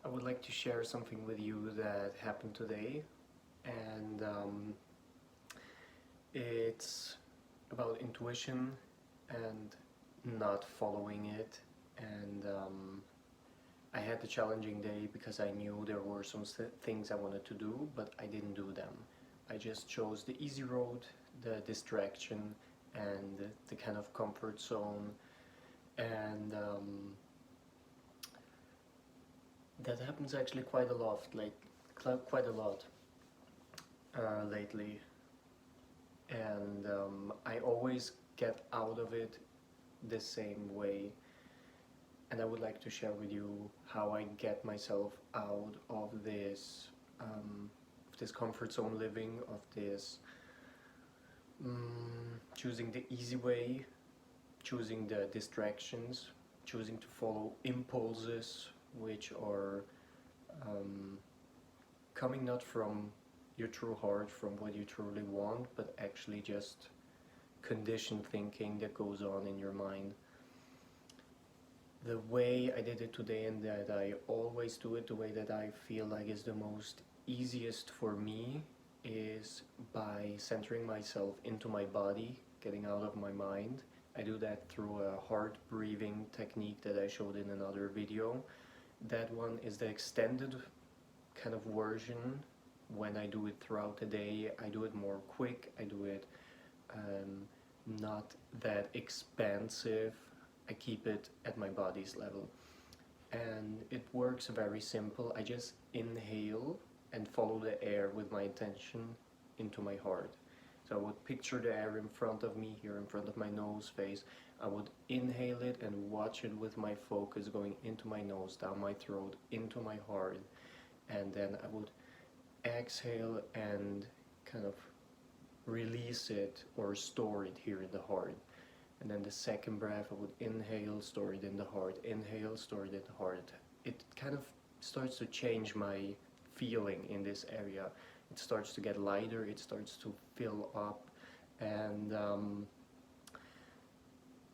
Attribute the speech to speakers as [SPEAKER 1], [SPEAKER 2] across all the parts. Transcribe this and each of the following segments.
[SPEAKER 1] I would like to share something with you that happened today, and it's about intuition and not following it. And I had a challenging day because I knew there were some things I wanted to do, but I didn't do them. I just chose the easy road, the distraction, and the kind of comfort zone, and that happens actually quite a lot, quite a lot lately, and I always get out of it the same way. And I would like to share with you how I get myself out of this comfort zone living, of this choosing the easy way, choosing the distractions, choosing to follow impulses which are um, coming not from your true heart, from what you truly want, but actually just conditioned thinking that goes on in your mind. The way I did it today, and that I always do it, the way that I feel like is the most easiest for me, is by centering myself into my body, getting out of my mind. I do that through a heart breathing technique that I showed in another video. That one is the extended kind of version. When I do it throughout the day, I do it more quick, I do it not that expansive. I keep it at my body's level. And it works very simple. I just inhale and follow the air with my attention into my heart. So I would picture the air in front of me, here in front of my nose, face. I would inhale it and watch it with my focus going into my nose, down my throat, into my heart. And then I would exhale and kind of release it or store it here in the heart. And then the second breath, I would inhale, store it in the heart, inhale, store it in the heart. It kind of starts to change my feeling in this area. It starts to get lighter, it starts to fill up, and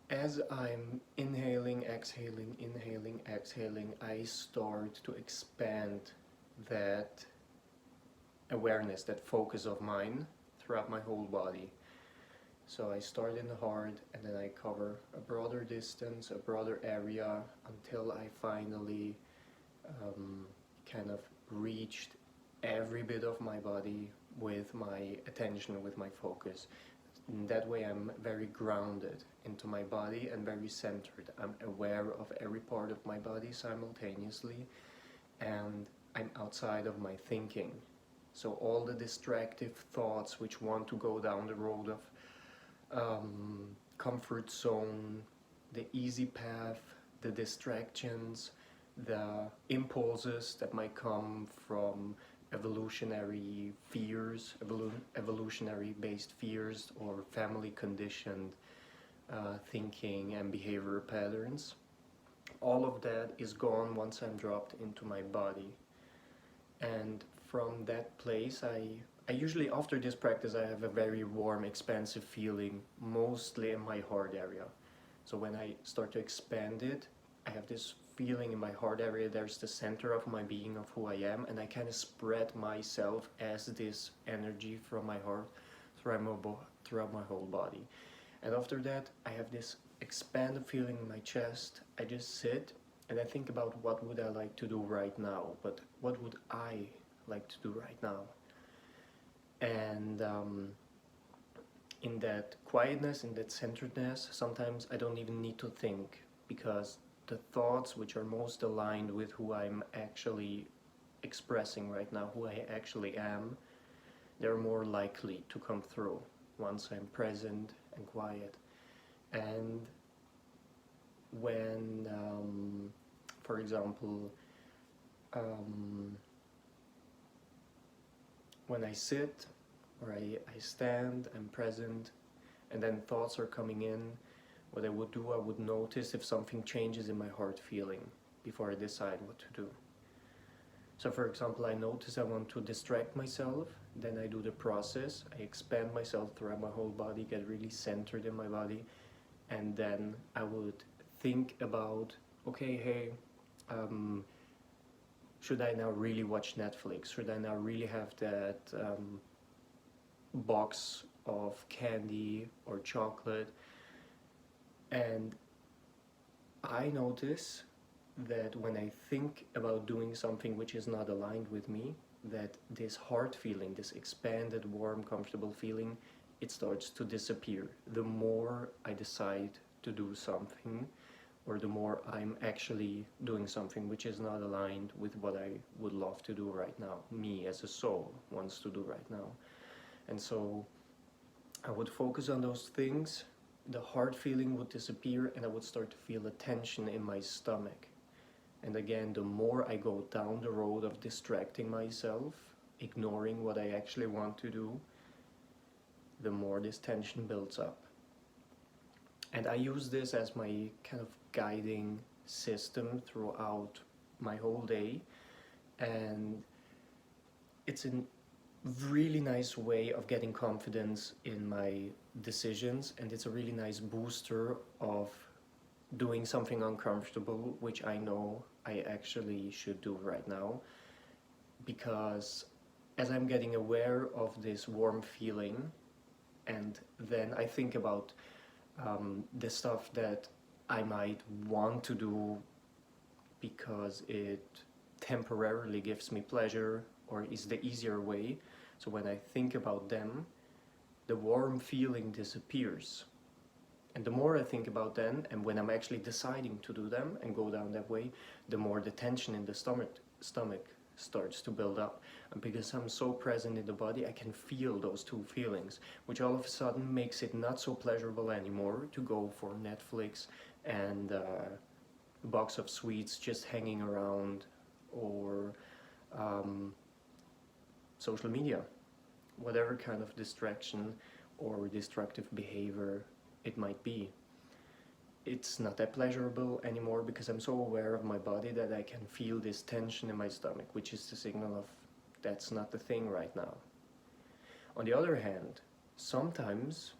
[SPEAKER 1] as I'm inhaling, exhaling, I start to expand that awareness, that focus of mine throughout my whole body. So I start in the heart, and then I cover a broader distance, a broader area, until I finally kind of reached every bit of my body with my attention, with my focus. In that way I'm very grounded into my body and very centered. I'm aware of every part of my body simultaneously, and I'm outside of my thinking. So all the distractive thoughts which want to go down the road of comfort zone, the easy path, the distractions, the impulses that might come from evolutionary fears, evolutionary based fears, or family conditioned thinking and behavior patterns. All of that is gone once I'm dropped into my body. And from that place, I usually, after this practice, I have a very warm, expansive feeling, mostly in my heart area. So when I start to expand it, I have this feeling in my heart area. There's the center of my being, of who I am, and I kind of spread myself as this energy from my heart throughout my whole body. And after that, I have this expanded feeling in my chest. I just sit and I think about what would I like to do right now, but what would I like to do right now? And in that quietness, in that centeredness, sometimes I don't even need to think, because the thoughts which are most aligned with who I'm actually expressing right now, who I actually am, they're more likely to come through once I'm present and quiet. And when, for example, when I sit or I stand, I'm present, and then thoughts are coming in, what I would do, I would notice if something changes in my heart feeling before I decide what to do. So for example, I notice I want to distract myself, then I do the process, I expand myself throughout my whole body, get really centered in my body, and then I would think about, okay, hey, should I now really watch Netflix? Should I now really have that box of candy or chocolate? And I notice that when I think about doing something which is not aligned with me, that this heart feeling, this expanded, warm, comfortable feeling, it starts to disappear. The more I decide to do something, or the more I'm actually doing something which is not aligned with what I would love to do right now, me as a soul wants to do right now. And so I would focus on those things, the heart feeling would disappear, and I would start to feel a tension in my stomach. And again, the more I go down the road of distracting myself, ignoring what I actually want to do, the more this tension builds up. And I use this as my kind of guiding system throughout my whole day. And it's a really nice way of getting confidence in my decisions, and it's a really nice booster of doing something uncomfortable, which I know I actually should do right now. Because as I'm getting aware of this warm feeling, and then I think about the stuff that I might want to do because it temporarily gives me pleasure or is the easier way. So when I think about them, the warm feeling disappears. And the more I think about them, and when I'm actually deciding to do them and go down that way, the more the tension in the stomach starts to build up. And because I'm so present in the body, I can feel those two feelings, which all of a sudden makes it not so pleasurable anymore to go for Netflix and a box of sweets just hanging around, or social media, whatever kind of distraction or destructive behavior it might be. It's not that pleasurable anymore because I'm so aware of my body that I can feel this tension in my stomach, which is the signal of that's not the thing right now. On the other hand, sometimes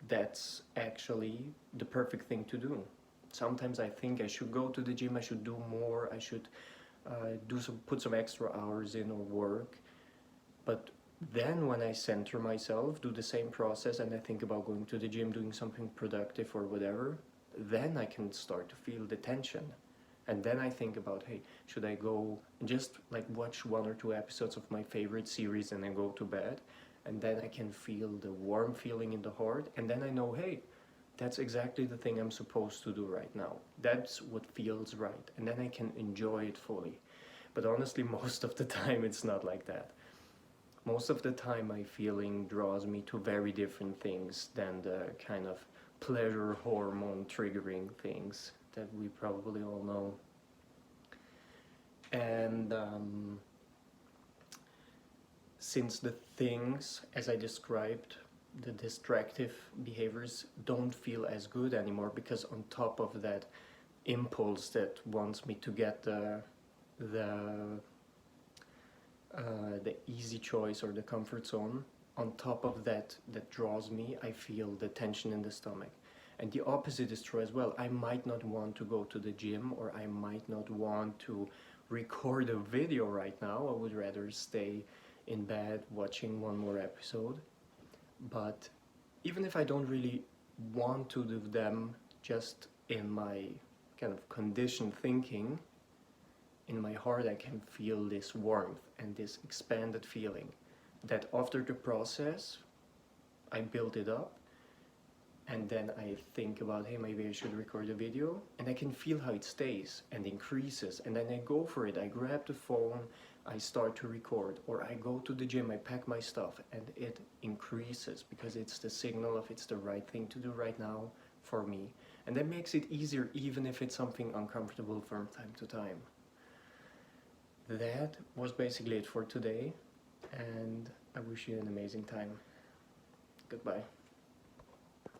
[SPEAKER 1] that's actually the perfect thing to do. Sometimes I think I should go to the gym, I should do more, I should put some extra hours in or work. But then when I center myself, do the same process, and I think about going to the gym, doing something productive or whatever, then I can start to feel the tension. And then I think about, hey, should I go and just like watch 1 or 2 episodes of my favorite series and then go to bed? And then I can feel the warm feeling in the heart, and then I know, hey, that's exactly the thing I'm supposed to do right now. That's what feels right, and then I can enjoy it fully. But honestly, most of the time it's not like that. Most of the time my feeling draws me to very different things than the kind of pleasure hormone triggering things that we probably all know. And since the things, as I described, the distractive behaviors don't feel as good anymore, because on top of that impulse that wants me to get the easy choice or the comfort zone, on top of that draws me, I feel the tension in the stomach. And the opposite is true as well. I might not want to go to the gym, or I might not want to record a video right now. I would rather stay in bed watching one more episode. But even if I don't really want to do them, just in my kind of conditioned thinking, in my heart I can feel this warmth and this expanded feeling that after the process I build it up, and then I think about, hey, maybe I should record a video, and I can feel how it stays and increases, and then I go for it. I grab the phone, I start to record, or I go to the gym, I pack my stuff, and it increases because it's the signal of it's the right thing to do right now for me. And that makes it easier even if it's something uncomfortable from time to time. That was basically it for today, and I wish you an amazing time. Goodbye.